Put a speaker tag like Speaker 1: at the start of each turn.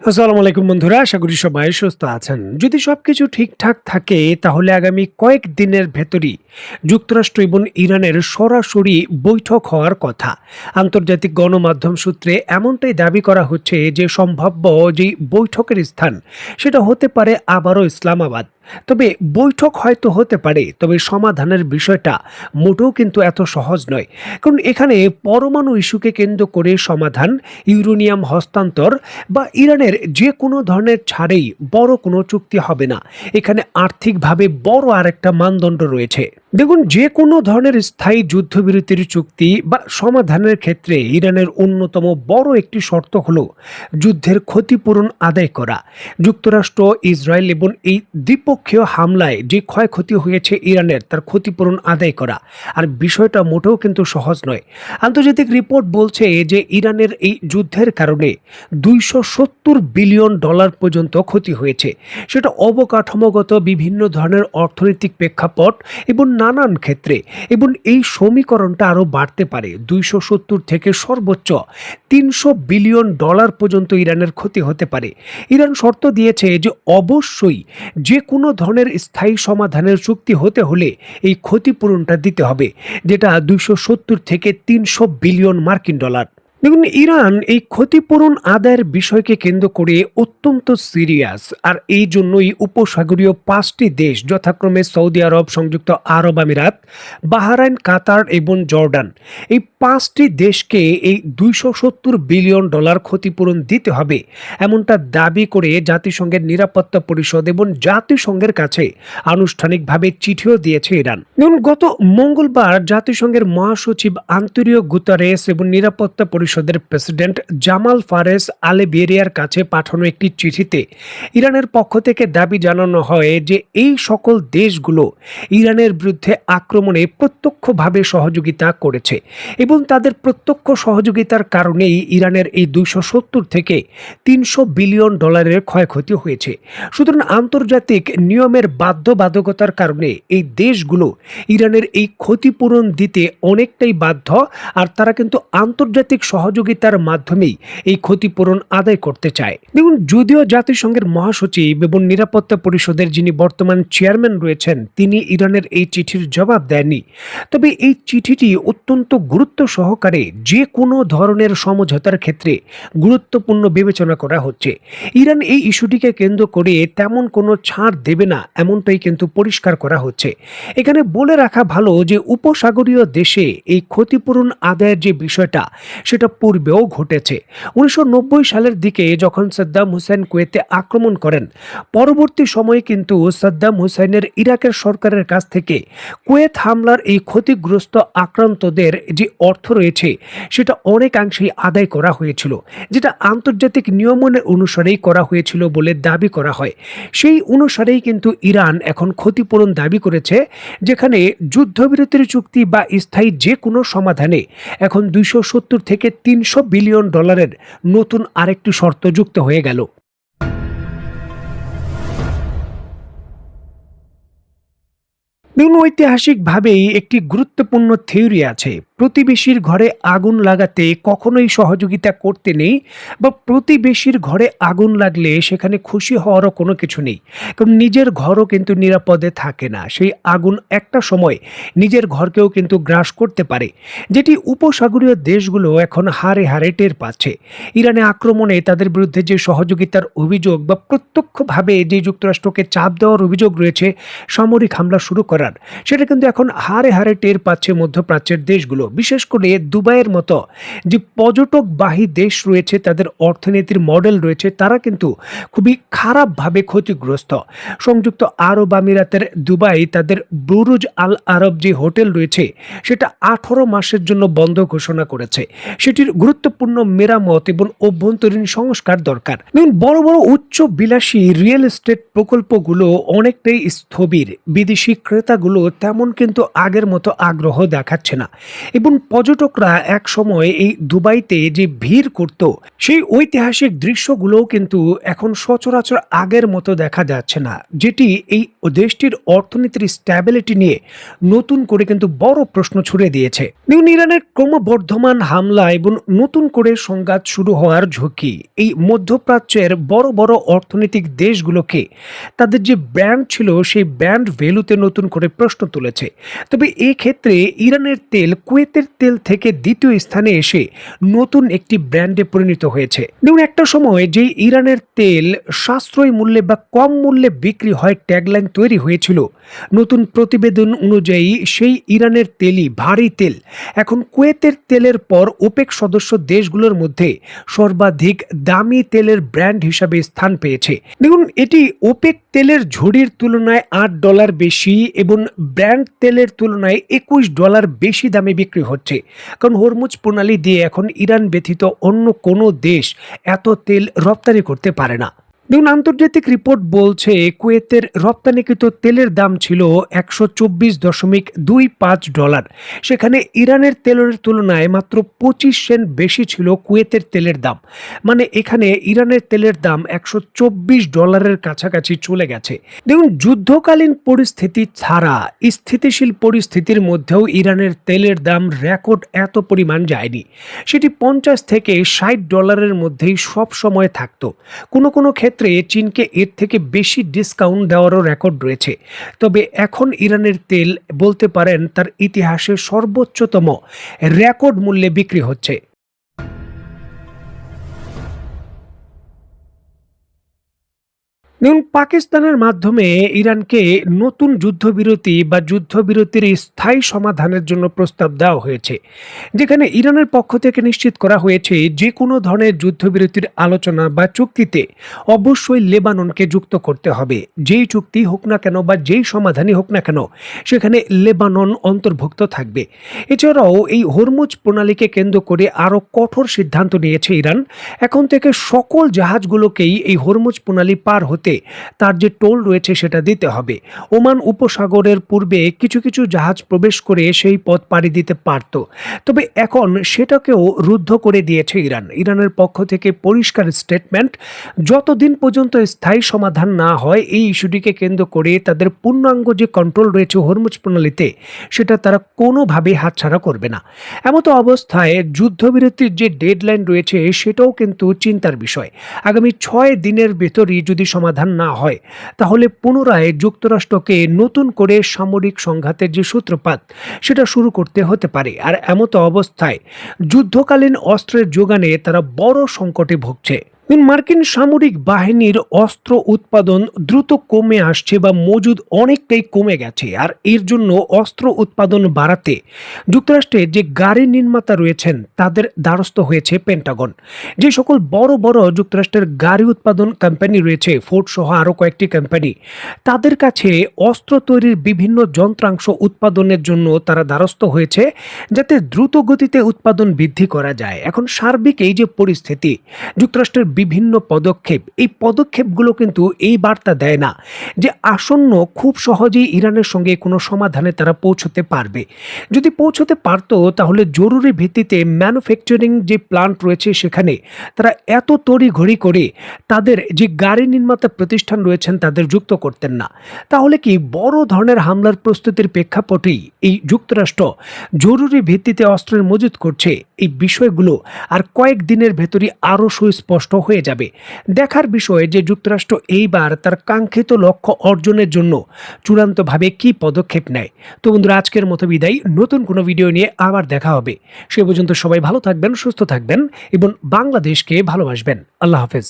Speaker 1: আসসালামু আলাইকুম বন্ধুরা, আশা করি সবাই সুস্থ আছেন। যদি সবকিছু ঠিকঠাক থাকে তাহলে আগামী কয়েকদিনের ভেতরই যুক্তরাষ্ট্র এবং ইরানের সরাসরি বৈঠক হওয়ার কথা। আন্তর্জাতিক গণমাধ্যম সূত্রে এমনটাই দাবি করা হচ্ছে যে সম্ভাব্য যে বৈঠকের স্থান সেটা হতে পারে আবারও ইসলামাবাদ। তবে বৈঠক হয়তো হতে পারে, তবে সমাধানের বিষয়টা মোটেও কিন্তু এত সহজ নয়। কারণ এখানে পরমাণু ইস্যুকে কেন্দ্র করে সমাধান, ইউরেনিয়াম হস্তান্তর বা ইরানের যে কোনো ধরনের ছাড়েই বড় কোনো চুক্তি হবে না। এখানে আর্থিকভাবে বড় আরেকটা মানদণ্ড রয়েছে। দেখুন, যে কোনো ধরনের স্থায়ী যুদ্ধবিরতির চুক্তি বা সমাধানের ক্ষেত্রে ইরানের অন্যতম বড় একটি শর্ত হলো যুদ্ধের ক্ষতিপূরণ আদায় করা। যুক্তরাষ্ট্র, ইসরায়েল এবং এই দ্বিপক্ষীয় হামলায় যে ক্ষয়ক্ষতি হয়েছে ইরানের, তার ক্ষতিপূরণ আদায় করা। আর বিষয়টা মোটেও কিন্তু সহজ নয়। আন্তর্জাতিক রিপোর্ট বলছে যে ইরানের এই যুদ্ধের কারণে $270 বিলিয়ন পর্যন্ত ক্ষতি হয়েছে। সেটা অবকাঠামোগত, বিভিন্ন ধরনের অর্থনৈতিক প্রেক্ষাপট এবং নানান ক্ষেত্রে। এবং এই সমীকরণটা আরও বাড়তে পারে। 270 থেকে সর্বোচ্চ $300 বিলিয়ন পর্যন্ত ইরানের ক্ষতি হতে পারে। ইরান শর্ত দিয়েছে যে অবশ্যই যে কোনো ধরনের স্থায়ী সমাধানের চুক্তি হতে হলে এই ক্ষতিপূরণটা দিতে হবে, যেটা 270 থেকে $300 বিলিয়ন। দেখুন, ইরান এই ক্ষতিপূরণ আদায়ের বিষয়কে কেন্দ্র করে অত্যন্ত সিরিয়াস। আর এই জন্যই উপসাগরীয় 5টি দেশ, যথাক্রমে সৌদি আরব, সংযুক্ত আরব আমিরাত, বাহরাইন, কাতার এবং জর্ডান, এই 5টি দেশকে এই $270 বিলিয়ন ক্ষতিপূরণ দিতে হবে, এমনটা দাবি করে জাতিসংঘের নিরাপত্তা পরিষদ এবং জাতিসংঘের কাছে আনুষ্ঠানিকভাবে চিঠিও দিয়েছে ইরান। দেখুন, গত মঙ্গলবার জাতিসংঘের মহাসচিব আন্তোনিও গুতেরেস এবং নিরাপত্তা পরিষদের প্রেসিডেন্ট জামাল ফারেস আলেবেরিয়ার কাছে পাঠানো একটি চিঠিতে ইরানের পক্ষ থেকে দাবি জানানো হয় যে এই সকল দেশগুলো ইরানের বিরুদ্ধে আক্রমণে প্রত্যক্ষভাবে সহযোগিতা করেছে এবং তাদের প্রত্যক্ষ সহযোগিতার কারণেই ইরানের এই 270 থেকে $300 বিলিয়ন ক্ষয়ক্ষতি হয়েছে। সুতরাং আন্তর্জাতিক নিয়মের বাধ্যবাধকতার কারণে এই দেশগুলো ইরানের এই ক্ষতিপূরণ দিতে অনেকটাই বাধ্য। আর তারা কিন্তু আন্তর্জাতিক সহযোগিতার মাধ্যমেই এই ক্ষতিপূরণ আদায় করতে চায়। দেখুন, যদিও জাতিসংঘের মহাসচিব এবং নিরাপত্তা পরিষদের যিনি বর্তমান চেয়ারম্যান রয়েছেন, তিনি ইরানের এই চিঠির জবাব দেননি, তবে এই চিঠিটি অত্যন্ত গুরুত্ব সহকারে যে কোনো ধরনের সমঝোতার ক্ষেত্রে গুরুত্বপূর্ণ বিবেচনা করা হচ্ছে। ইরান এই ইস্যুটিকে কেন্দ্র করে তেমন কোনো ছাড় দেবে না, এমনটাই কিন্তু পরিষ্কার করা হচ্ছে। এখানে বলে রাখা ভালো যে উপসাগরীয় দেশে এই ক্ষতিপূরণ আদায়ের যে বিষয়টা, সেটা পূর্বেও ঘটেছে। 1990 সালের দিকে যখন সাদ্দাম হুসাইন কুয়েতে আক্রমণ করেন, পরবর্তী সময়ে কিন্তু সাদ্দাম হুসাইনের ইরাকের সরকারের কাছ থেকে কুয়েত হামলার এই ক্ষতিগ্রস্ত আক্রান্তদের যে অর্থ রয়েছে সেটা অনেকাংশেই আদায় করা হয়েছিল, যেটা আন্তর্জাতিক নিয়মনের অনুসারেই করা হয়েছিল বলে দাবি করা হয়। সেই অনুসারেই কিন্তু ইরান এখন ক্ষতিপূরণ দাবি করেছে, যেখানে যুদ্ধবিরতির চুক্তি বা স্থায়ী যে কোনো সমাধানে এখন 270 থেকে $300 বিলিয়ন নতুন আরেকটি শর্ত যুক্ত হয়ে গেল। দেখুন, ঐতিহাসিকভাবেই একটি গুরুত্বপূর্ণ থিওরি আছে, প্রতিবেশীর ঘরে আগুন লাগাতে কখনোই সহযোগিতা করতে নেই, বা প্রতিবেশীর ঘরে আগুন লাগলে সেখানে খুশি হওয়ারও কোনো কিছু নেই। কারণ নিজের ঘরও কিন্তু নিরাপদে থাকে না, সেই আগুন একটা সময় নিজের ঘরকেও কিন্তু গ্রাস করতে পারে, যেটি উপসাগরীয় দেশগুলো এখন হারে হারে টের পাচ্ছে। ইরানে আক্রমণে তাদের বিরুদ্ধে যে সহযোগিতার অভিযোগ বা প্রত্যক্ষভাবে যে যুক্তরাষ্ট্রকে চাপ দেওয়ার অভিযোগ রয়েছে সামরিক হামলা শুরু করার, সেটা কিন্তু এখন হারে হারে টের পাচ্ছে মধ্যপ্রাচ্যের দেশগুলো। বিশেষ করে দুবাইয়ের মতো যে পর্যটকবাহী দেশ রয়েছে, তাদের অর্থনীতির মডেল রয়েছে, তারা কিন্তু খুবই খারাপভাবে ক্ষতিগ্রস্ত। সংযুক্ত আরব আমিরাতের দুবাই তাদের বুরুজ আল আরব যে হোটেল রয়েছে সেটা 18 মাসের জন্য বন্ধ ঘোষণা করেছে। সেটির গুরুত্বপূর্ণ মেরামত এবং অভ্যন্তরীণ সংস্কার দরকার। দেখুন, বড় বড় উচ্চ বিলাসী রিয়েল এস্টেট প্রকল্পগুলো অনেকটাই স্থবির। বিদেশি ক্রেতাগুলো তেমন কিন্তু আগের মতো আগ্রহ দেখাচ্ছে না এবং পর্যটকরা এক সময় এই দুবাইতে যে ভিড় করত সেই ঐতিহাসিক দৃশ্যগুলোও কিন্তু এখন সচরাচর আগের মতো দেখা যাচ্ছে না, যেটি এই দেশটির অর্থনীতির স্ট্যাবিলিটি নিয়ে নতুন করে কিন্তু বড় প্রশ্ন ছুড়ে দিয়েছে। দেখুন, ইরানের ক্রমবর্ধমান হামলা এবং নতুন করে সংঘাত শুরু হওয়ার ঝুঁকি এই মধ্যপ্রাচ্যের বড় বড় অর্থনৈতিক দেশগুলোকে তাদের যে ব্র্যান্ড ছিল সেই ব্র্যান্ড ভ্যালুতে নতুন করে প্রশ্ন তুলেছে। তবে এই ক্ষেত্রে ইরানের তেল কুয়েতের তেল থেকে দ্বিতীয় স্থানে এসে নতুন একটি ব্র্যান্ডে পরিণত হয়েছে। দেখুন, একটা সময় যে ইরানের তেল সাশ্রয়ী মূল্যে বা কম মূল্যে বিক্রি হয় ট্যাগলাইন তৈরি হয়েছিল, নতুন প্রতিবেদন অনুযায়ী সেই ইরানের তেলই ভারী তেল এখন কুয়েতের তেলের পর ওপেক সদস্য দেশগুলোর মধ্যে সর্বাধিক দামি তেলের ব্র্যান্ড হিসাবে স্থান পেয়েছে। দেখুন, এটি ওপেক তেলের ঝুড়ির তুলনায় $8 বেশি এবং ব্র্যান্ড তেলের তুলনায় $21 বেশি দামে বিক্রি হচ্ছে, কারণ হরমুজ প্রণালী দিয়ে এখন ইরান ব্যতীত অন্য কোনো দেশ এত তেল রপ্তানি করতে পারে না। দেখুন, আন্তর্জাতিক রিপোর্ট বলছে কুয়েতের রপ্তানিকৃত তেলের দাম ছিল $124.25, সেখানে ইরানের তেলের তুলনায় মাত্র 25 সেন্ট বেশি ছিল কুয়েতের তেলের দাম। মানে এখানে ইরানের তেলের দাম $124 কাছাকাছি চলে গেছে। দেখুন, যুদ্ধকালীন পরিস্থিতি ছাড়া স্থিতিশীল পরিস্থিতির মধ্যেও ইরানের তেলের দাম রেকর্ড এত পরিমাণ যায়নি। সেটি $50 থেকে $60 মধ্যেই সব সময় থাকতো। কোনো কোনো ক্ষেত্রে চীনকে এর থেকে বেশি ডিসকাউন্ট দেওয়ারও রেকর্ড রয়েছে। তবে এখন ইরানের তেল বলতে পারেন তার ইতিহাসের সর্বোচ্চতম রেকর্ড মূল্যে বিক্রি হচ্ছে। দেখুন, পাকিস্তানের মাধ্যমে ইরানকে নতুন যুদ্ধবিরতি বা যুদ্ধবিরতির স্থায়ী সমাধানের জন্য প্রস্তাব দেওয়া হয়েছে, যেখানে ইরানের পক্ষ থেকে নিশ্চিত করা হয়েছে যে কোনো ধরনের যুদ্ধবিরতির আলোচনা বা চুক্তিতে অবশ্যই লেবাননকে যুক্ত করতে হবে। যেই চুক্তি হোক না কেন বা যেই সমাধানই হোক না কেন, সেখানে লেবানন অন্তর্ভুক্ত থাকবে। এছাড়াও এই হরমুজ প্রণালীকে কেন্দ্র করে আরও কঠোর সিদ্ধান্ত নিয়েছে ইরান। এখন থেকে সকল জাহাজগুলোকেই এই হরমুজ প্রণালী পার হতে তার যে টোল রয়েছে সেটা দিতে হবে। ওমান উপসাগরের পূর্বে কিছু কিছু জাহাজ প্রবেশ করে সেই পথ পাড়ি দিতে পারত, তবে এখন সেটাকেও রুদ্ধ করে দিয়েছে ইরান। ইরানের পক্ষ থেকে পরিষ্কার স্টেটমেন্ট, যতদিন পর্যন্ত স্থায়ী সমাধান না হয় এই ইস্যুটিকে কেন্দ্র করে তাদের পূর্ণাঙ্গ যে কন্ট্রোল রয়েছে হরমুজ প্রণালীতে সেটা তারা কোনোভাবেই হাতছাড়া করবে না। এমতো অবস্থায় যুদ্ধবিরতির যে ডেডলাইন রয়েছে সেটাও কিন্তু চিন্তার বিষয়। আগামী 6 দিনের ভেতরই যদি সমাধান না হয় তাহলে পুনরায় যুক্তরাষ্ট্রকে নতুন করে সামরিক সংঘাতের যে সূত্রপাত সেটা শুরু করতে হতে পারে। আর এমতো অবস্থায় যুদ্ধকালীন অস্ত্রের যোগানে তারা বড় সংকটে ভুগছে। মার্কিন সামরিক বাহিনীর অস্ত্র উৎপাদন দ্রুত কমে আসছে বা মজুদ অনেকটাই কমে গেছে, আর এর জন্য অস্ত্র উৎপাদন বাড়াতে যুক্তরাষ্ট্রের যে গাড়ি নির্মাতা রয়েছেন তাদের দ্বারস্থ হয়েছে পেন্টাগন। যে সকল বড় বড় যুক্তরাষ্ট্রের গাড়ি উৎপাদন কোম্পানি রয়েছে, ফোর্ড সহ আরও কয়েকটি কোম্পানি, তাদের কাছে অস্ত্র তৈরির বিভিন্ন যন্ত্রাংশ উৎপাদনের জন্য তারা দ্বারস্থ হয়েছে, যাতে দ্রুত গতিতে উৎপাদন বৃদ্ধি করা যায়। এখন সার্বিক এই যে পরিস্থিতি, যুক্তরাষ্ট্রের বিভিন্ন পদক্ষেপ, এই পদক্ষেপগুলো কিন্তু এই বার্তা দেয় না যে আসন্ন খুব সহজেই ইরানের সঙ্গে কোনো সমাধানে তারা পৌঁছতে পারবে। যদি পৌঁছতে পারতো তাহলে জরুরি ভিত্তিতে ম্যানুফ্যাকচারিং যে প্লান্ট রয়েছে সেখানে তারা এত তড়িঘড়ি করে তাদের যে গাড়ি নির্মাতা প্রতিষ্ঠান রয়েছেন তাদের যুক্ত করতেন না। তাহলে কি বড় ধরনের হামলার প্রস্তুতির প্রেক্ষাপটেই এই যুক্তরাষ্ট্র জরুরি ভিত্তিতে অস্ত্রের মজুত করছে? এই বিষয়গুলো আর কয়েক দিনের ভেতরই আরও সুস্পষ্ট হয়ে যাবে। দেখার বিষয় যে যুক্তরাষ্ট্র এইবার তার কাঙ্ক্ষিত লক্ষ্য অর্জনের জন্য চূড়ান্তভাবে কি পদক্ষেপ নেয়। তো বন্ধুরা, আজকের মতো বিদায়। নতুন কোনো ভিডিও নিয়ে আবার দেখা হবে। সে পর্যন্ত সবাই ভালো থাকবেন, সুস্থ থাকবেন এবং বাংলাদেশকে ভালোবাসবেন। আল্লাহ হাফেজ।